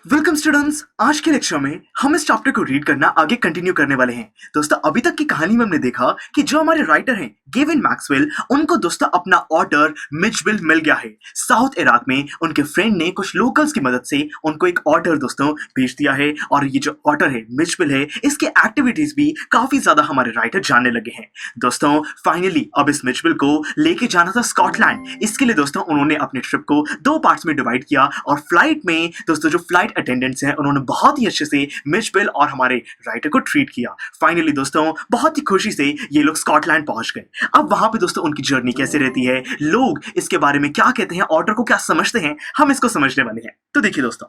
Welcome students. आज के lecture में हम इस चैप्टर को रीड करना आगे कंटिन्यू करने वाले हैं। दोस्तों अभी तक की कहानी में हमने देखा कि जो हमारे राइटर हैं गेविन मैक्सवेल, उनको दोस्तों अपना ऑर्डर मिचबिल मिल गया है। साउथ इराक में उनके फ्रेंड ने कुछ लोकल्स की मदद से उनको एक ऑर्डर दोस्तों भेज दिया है, और ये जो ऑर्डर है मिचबिल है, इसके एक्टिविटीज भी काफी ज्यादा हमारे राइटर जानने लगे हैं। दोस्तों फाइनली अब इस मिचबिल को लेके जाना था स्कॉटलैंड। इसके लिए दोस्तों उन्होंने अपने ट्रिप को दो पार्ट्स में डिवाइड किया, और फ्लाइट में दोस्तों जो फ्लाइट अटेंडेंट्स हैं उन्होंने बहुत ही अच्छे से मिचबिल और हमारे राइटर को ट्रीट किया। फाइनली दोस्तों बहुत ही खुशी से ये लोग स्कॉटलैंड पहुंच गए। अब वहां पे दोस्तों उनकी जर्नी कैसे रहती है, लोग इसके बारे में क्या कहते हैं, ऑर्डर को क्या समझते हैं, हम इसको समझने वाले हैं। तो देखिए दोस्तों,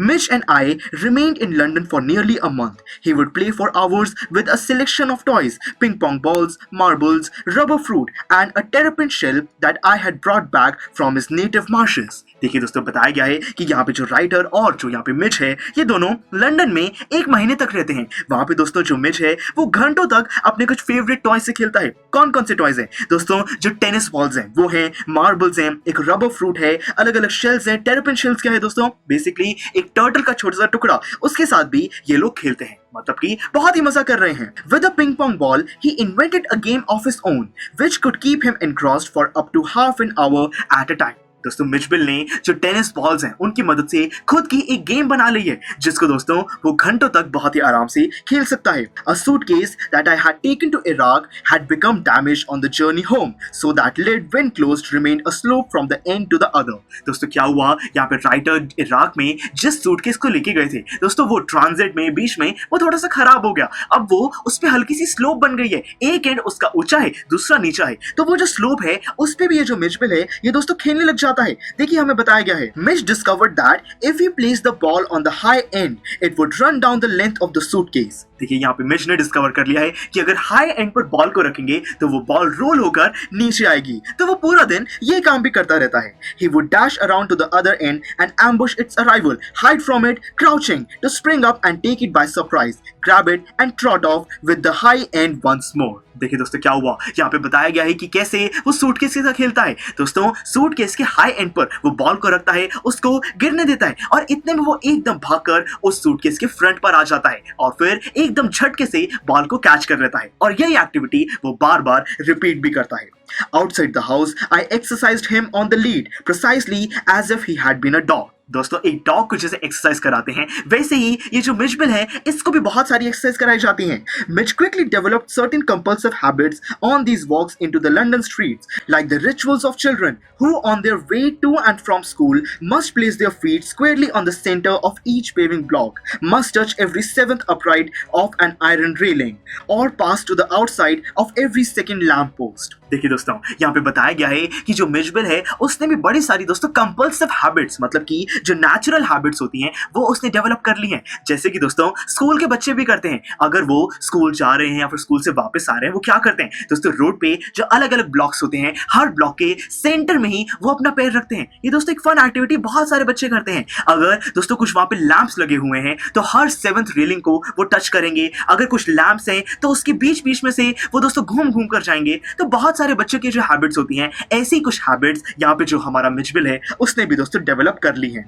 Mitch and I remained in London for nearly a month. He would play for hours with a selection of toys, ping pong balls, marbles, rubber fruit, and a terrapin shell that I had brought back from his native marshes. देखिए दोस्तों बताया गया है कि यहाँ पे जो writer और जो यहाँ पे मिच है, ये दोनों लंदन में एक महीने तक रहते हैं। वहां पे दोस्तों जो मिच है वो घंटों तक अपने कुछ फेवरेट टॉय से खेलता है। कौन कौन से टॉयज हैं दोस्तों? जो टेनिस बॉल्स हैं वो हैं, मार्बल्स हैं, एक रबर फ्रूट है, अलग अलग शेल्स हैं। टेरपिन शेल्स क्या है दोस्तों? बेसिकली एक टर्टल का छोटा सा टुकड़ा, उसके साथ भी ये लोग खेलते हैं, मतलब कि बहुत ही मजा कर रहे हैं। With a ping pong ball, he invented a game of his own, which could keep him engrossed for up to half an hour at a time. दोस्तों मिचबिल ने जो टेनिस बॉल्स हैं उनकी मदद से खुद की एक गेम बना ली है, जिसको दोस्तों वो घंटों तक बहुत ही आराम से खेल सकता है। A suitcase that I had taken to Iraq had become damaged on the journey home, so that lid, when closed, remained a slope from the end to the other. दोस्तों क्या हुआ, यहाँ पे राइटर इराक में जिस suitcase को लेके गए थे दोस्तों, वो ट्रांजिट में बीच में वो थोड़ा सा खराब हो गया। अब वो उस पे हल्की सी स्लोप बन गई है, एक एंड उसका ऊंचा है, दूसरा नीचा है, तो वो जो स्लोप है उस पे भी ये जो मिचबिल है ये दोस्तों खेलने लग जाता है। देखिए हमें बताया गया है, Mitch discovered that if he placed the ball on the high and it would run down the length of the suitcase. देखिए यहाँ पे मिच ने डिस्कवर कर लिया है कि अगर हाई एंड पर बॉल को रखेंगे तो वो बॉल रोल होकर नीचे आएगी। तो वो पूरा दिन ये काम भी करता रहता है। He would dash around to the other end and ambush its arrival, hide from it, crouching to spring up and take it by surprise, grab it and trot off with the high end once more. देखिए दोस्तों क्या हुआ, यहाँ पे बताया गया है कि कैसे वो सूटकेस के साथ खेलता है। दोस्तों सूटकेस के हाई एंड पर वो बॉल को रखता है, उसको गिरने देता है, और इतने में वो एकदम भागकर उस सूटकेस के फ्रंट पर आ जाता है, और फिर एकदम झटके से बॉल को कैच कर लेता है, और यही एक्टिविटी वो बार बार रिपीट भी करता है। Outside the house, I exercised him on the lead, precisely as if he had been a dog. दोस्तों एक डॉग को जैसे एक्सरसाइज कराते हैं, वैसे ही ये जो मिचबिल है इसको भी बहुत सारी एक्सरसाइज कराई जाती हैं। Mitch quickly developed certain compulsive habits on these walks into the London streets, like the rituals of children who, on their way to and from school, must place their feet squarely on the center of each paving block, must touch every seventh upright of an iron railing, or pass to the outside of every second lamp post. देखिए दोस्तों यहाँ पे बताया गया है कि जो Mijbil है उसने भी बड़ी सारी दोस्तों कंपल्सिव हैबिट्स, मतलब कि जो नेचुरल हैबिट्स होती हैं वो उसने डेवलप कर ली हैं। जैसे कि दोस्तों स्कूल के बच्चे भी करते हैं, अगर वो स्कूल जा रहे हैं या फिर स्कूल से वापस आ रहे हैं, वो क्या करते हैं दोस्तों, रोड पे जो अलग अलग ब्लॉक्स होते हैं, हर ब्लॉक के सेंटर में ही वो अपना पैर रखते हैं। ये दोस्तों एक फन एक्टिविटी बहुत सारे बच्चे करते हैं। अगर दोस्तों कुछ वहां पे लैंप्स लगे हुए हैं तो हर सेवंथ रेलिंग को वो टच करेंगे, अगर कुछ लैंप्स हैं तो उसके बीच बीच में से वो दोस्तों घूम घूम कर जाएंगे। तो बहुत सारे बच्चों की जो हैबिट्स होती हैं, ऐसी कुछ हैबिट्स यहाँ पे जो हमारा मिचबिल है उसने भी दोस्तों डेवलप कर ली हैं।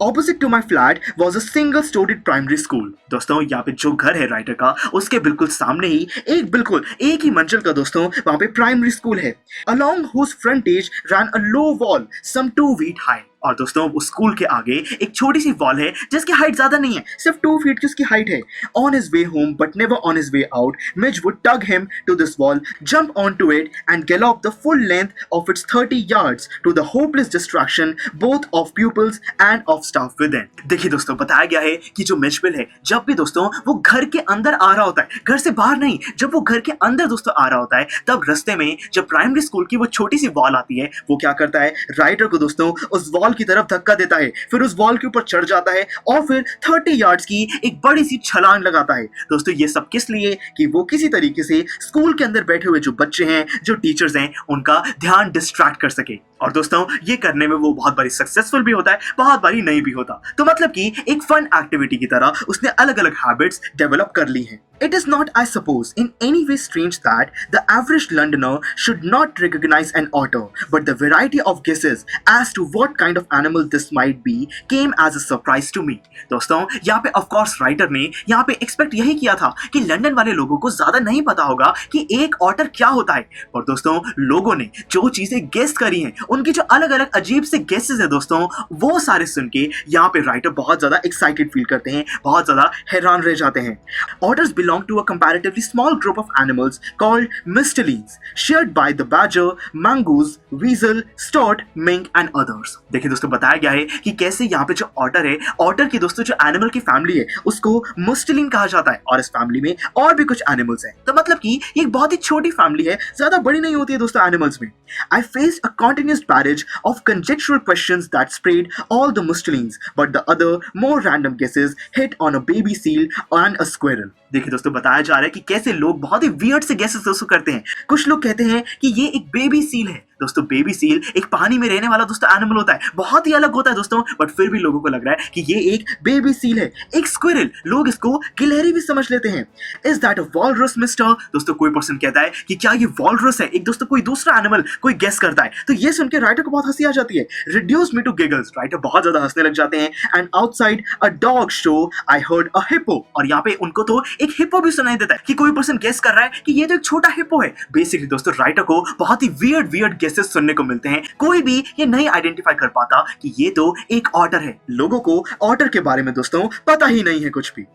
Opposite to my flat was a single storied primary school. दोस्तों यहाँ पे जो घर है राइटर का, उसके बिल्कुल सामने ही बिल्कुल एक ही मंजिल का दोस्तों वहां पे प्राइमरी स्कूल है, along whose frontage ran a low wall some 2 feet high. और दोस्तों उस स्कूल के आगे एक छोटी सी वॉल है जिसकी हाइट ज्यादा नहीं है, सिर्फ 2 फीट की उसकी हाइट है। On his way home but never on his way out, Midge would tug him to this wall, jump onto it and gallop the full length of its 30 yards to the hopeless distraction both of pupils and of staff within. देखिए दोस्तों बताया गया है कि जो Mijbil है जब भी दोस्तों वो घर के अंदर आ रहा होता है, घर से बाहर नहीं, जब वो घर के अंदर दोस्तों आ रहा होता है, तब रास्ते में जब प्राइमरी स्कूल की वो छोटी सी वॉल आती है, वो क्या करता है, राइटर को दोस्तों उस वॉल की तरफ धक्का देता है, फिर उस वॉल के ऊपर चढ़ जाता है और फिर 30 यार्ड्स की एक बड़ी सी छलांग लगाता है। दोस्तों ये सब किस लिए, कि वो किसी तरीके से स्कूल के अंदर बैठे हुए जो बच्चे हैं, जो टीचर्स हैं, उनका ध्यान डिस्ट्रैक्ट कर सके। और दोस्तों ये करने में वो बहुत बारी सक्सेसफुल भी होता है, बहुत बारी नहीं भी होता। तो मतलब कि एक फन एक्टिविटी की तरह उसने अलग अलग हैबिट्स डेवलप कर ली हैं। It is not, I suppose, in any way strange that the average Londoner should not recognize an otter, but the variety of guesses as to what kind of animal this might be came as a surprise to me. दोस्तों यहाँ पे of course writer ने यहाँ पे expect यही किया था कि लंदन वाले लोगों को ज्यादा नहीं पता होगा कि एक ऑटर क्या होता है, पर दोस्तों लोगों ने जो चीजें गेस करी हैं, उनकी जो अलग अलग अजीब से गेसेस है दोस्तों, वो सारे सुन के यहाँ पे राइटर बहुत ज्यादा एक्साइटेड फील करते हैं, बहुत ज्यादा हैरान रह जाते हैं। Otters belong to a comparatively small group of animals called Mistelines, shared by the badger, mongoose, weasel, stoat, mink and others. देखिए दोस्तों बताया गया है कि कैसे यहाँ पे जो ऑटर है, ऑटर की दोस्तों जो एनिमल की फैमिली है उसको मुस्टेलिन कहा जाता है, और इस फैमिली में और भी कुछ एनिमल्स हैं। तो मतलब कि ये एक बहुत ही छोटी फैमिली है, ज्यादा बड़ी नहीं होती है दोस्तों एनिमल्स में। I faced a continuous barrage of conjectural questions that sprayed all the mustelines, but the other more random guesses hit on a baby seal and a squirrel. देखिए दोस्तों बताया जा रहा है कि कैसे लोग बहुत ही वियर्ड से गेसेस दोस्तों करते हैं। कुछ लोग कहते हैं कि ये एक बेबी सील है। दोस्तों बेबी सील एक पानी में रहने वाला दोस्तों एनिमल होता है, बहुत ही अलग होता है दोस्तों, बट फिर भी लोगों को लग रहा है कि ये एक बेबी सील है। एक स्क्विरल, लोग इसको गिलहरी भी समझ लेते हैं। Is that a walrus mister? दोस्तों कोई पर्सन कहता है कि क्या ये वॉलरस है, एक दोस्तों कोई दूसरा एनिमल कोई गेस करता है, तो ये सुन के राइटर को बहुत हंसी आ जाती है। Reduce me to giggles, writer बहुत ज्यादा हंसने लग जाते हैं। And outside a dog show I heard a hippo, और यहाँ पे उनको तो एक हिप्पो भी सुनाई देता है कि कोई पर्सन गेस कर रहा है कि ये तो एक छोटा हिप्पो है। बेसिकली दोस्तों राइटर को बहुत ही वियर्ड गेसेस सुनने को मिलते हैं, कोई भी ये नहीं आइडेंटिफाई कर पाता कि ये तो एक ऑटर है। लोगों को ऑटर के बारे में दोस्तों पता ही नहीं है कुछ भी।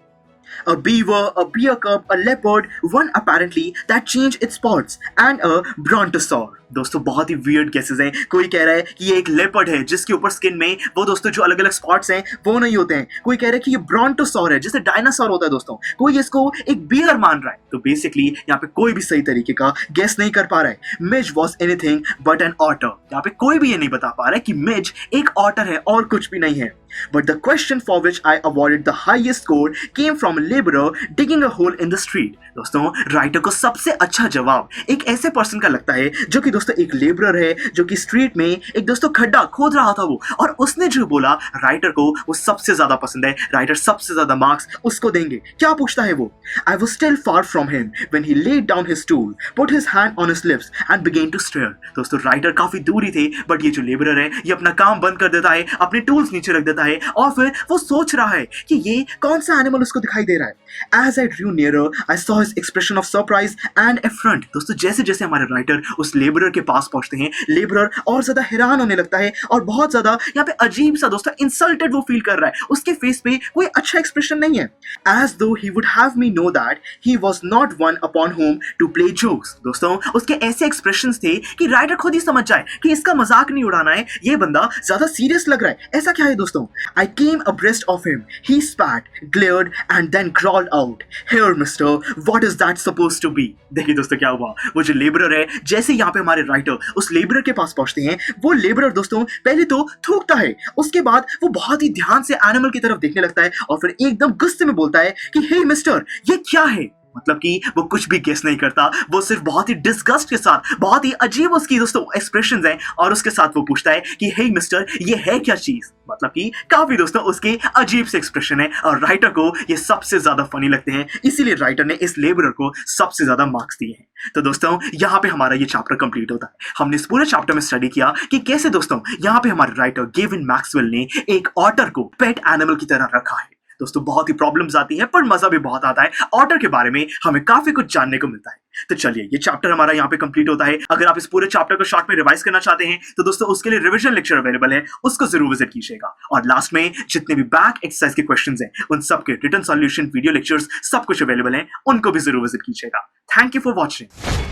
A beaver, a bear cub, a leopard, one apparently that changed its spots, and a brontosaur. दोस्तों बहुत ही वियर्ड केसेस हैं। कोई कह रहा है कि ये एक लेपर्ड है जिसके ऊपर स्किन में वो दोस्तों जो अलग अलग स्पॉट्स हैं वो नहीं होते हैं। कोई कह रहा है कि ये ब्रॉन्टोसॉर है जैसे डायनासोर होता है दोस्तों, कोई इसको एक बियर मान रहा है। तो बेसिकली यहाँ पे कोई भी सही तरीके का गेस नहीं कर पा रहा है। Ms was anything but an otter, यहाँ पे कोई भी ये नहीं बता पा रहा है कि मिज एक ऑटर है और कुछ भी नहीं है। But the question for which I awarded the highest score came from a laborer digging a hole in the street. दोस्तों राइटर को सबसे अच्छा जवाब एक ऐसे पर्सन का लगता है जो कि दोस्तों एक लेबरर है, जो कि स्ट्रीट में एक दोस्तों खड्डा खोद रहा था वो, और उसने जो बोला राइटर को वो सबसे ज्यादा पसंद है। राइटर सबसे ज्यादा मार्क्स उसको देंगे। क्या पूछता है वो? I was still far from him when he laid down his stool, put his hand on his lips and began to stare. दोस्तों राइटर काफी दूर ही थे, बट ये जो लेबरर है ये अपना काम बंद कर देता है, अपने टूल्स नीचे रख देता है, और फिर वो सोच रहा है कि ये कौन सा एनिमल उसको दिखाई दे रहा है। As I drew nearer, I saw his expression of surprise and affront. दोस्तों जैसे जैसे हमारे राइटर उस लेबरर के पास पहुंचते हैं, लेबरर और ज्यादा हैरान होने लगता है और बहुत ज्यादा यहाँ पे अजीब सा दोस्तों इंसल्टेड वो फील कर रहा है। उसके फेस पे कोई अच्छा एक्सप्रेशन नहीं है। As though he would have me know that he was not one upon whom to play jokes. दोस्तों उसके ऐसे एक्सप्रेशंस थे कि राइटर खुद ही समझ जाए कि इसका मजाक नहीं उड़ाना है, ये बंदा ज्यादा सीरियस लग रहा है। ऐसा क्या है दोस्तों? I came abreast of him. He spat, glared and then crawled out. Here, mister, what is that supposed to be? देखिए दोस्तों क्या हुआ, वो जो लेबरर है जैसे यहाँ पे हमारे राइटर उस लेबरर के पास पहुंचते हैं, वो लेबरर दोस्तों पहले तो थूकता है, उसके बाद वो बहुत ही ध्यान से एनिमल की तरफ देखने लगता है और फिर एकदम गुस्से में बोलता है कि हे मिस्टर, ये क्या है? मतलब कि वो कुछ भी गेस नहीं करता, वो सिर्फ बहुत ही डिस्गस्ट के साथ, बहुत ही अजीब उसकी दोस्तों एक्सप्रेशंस हैं, और उसके साथ वो पूछता है कि हे मिस्टर, ये है क्या चीज? मतलब कि काफी दोस्तों उसके अजीब से एक्सप्रेशन है और राइटर को ये सबसे ज्यादा फनी लगते हैं, इसीलिए राइटर ने इस लेबरर को सबसे ज्यादा मार्क्स दिए हैं। तो दोस्तों यहाँ पे हमारा ये चैप्टर कंप्लीट होता है। हमने इस पूरे चैप्टर में स्टडी किया कि कैसे दोस्तों यहाँ पे हमारे राइटर गेविन मैक्सवेल ने एक ऑटर को पेट एनिमल की तरह रखा है। दोस्तों बहुत ही प्रॉब्लम्स आती हैं पर मजा भी बहुत आता है। ऑटर के बारे में हमें काफी कुछ जानने को मिलता है। तो चलिए ये चैप्टर हमारा यहाँ पे कंप्लीट होता है। अगर आप इस पूरे चैप्टर को शॉर्ट में रिवाइज करना चाहते हैं तो दोस्तों उसके लिए रिवीजन लेक्चर अवेलेबल है, उसको जरूर विजिट कीजिएगा। और लास्ट में जितने भी बैक एक्सरसाइज के क्वेश्चंस हैं उन सब के रिटन सॉल्यूशन, वीडियो लेक्चर्स सब कुछ अवेलेबल है, उनको भी जरूर विजिट कीजिएगा। Thank you for watching.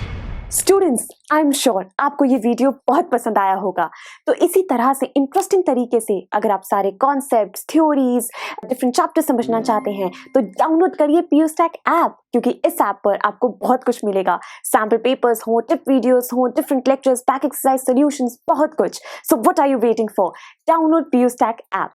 Students, I am sure आपको ये वीडियो बहुत पसंद आया होगा। तो इसी तरह से इंटरेस्टिंग तरीके से अगर आप सारे कॉन्सेप्ट्स, थ्योरीज, डिफरेंट चैप्टर समझना चाहते हैं तो डाउनलोड करिए PuStack ऐप, क्योंकि इस ऐप पर आपको बहुत कुछ मिलेगा। सैम्पल पेपर्स हो, टिप वीडियोस हो, different lectures, back exercise solutions, बहुत कुछ। So what are you waiting for? Download PuStack app.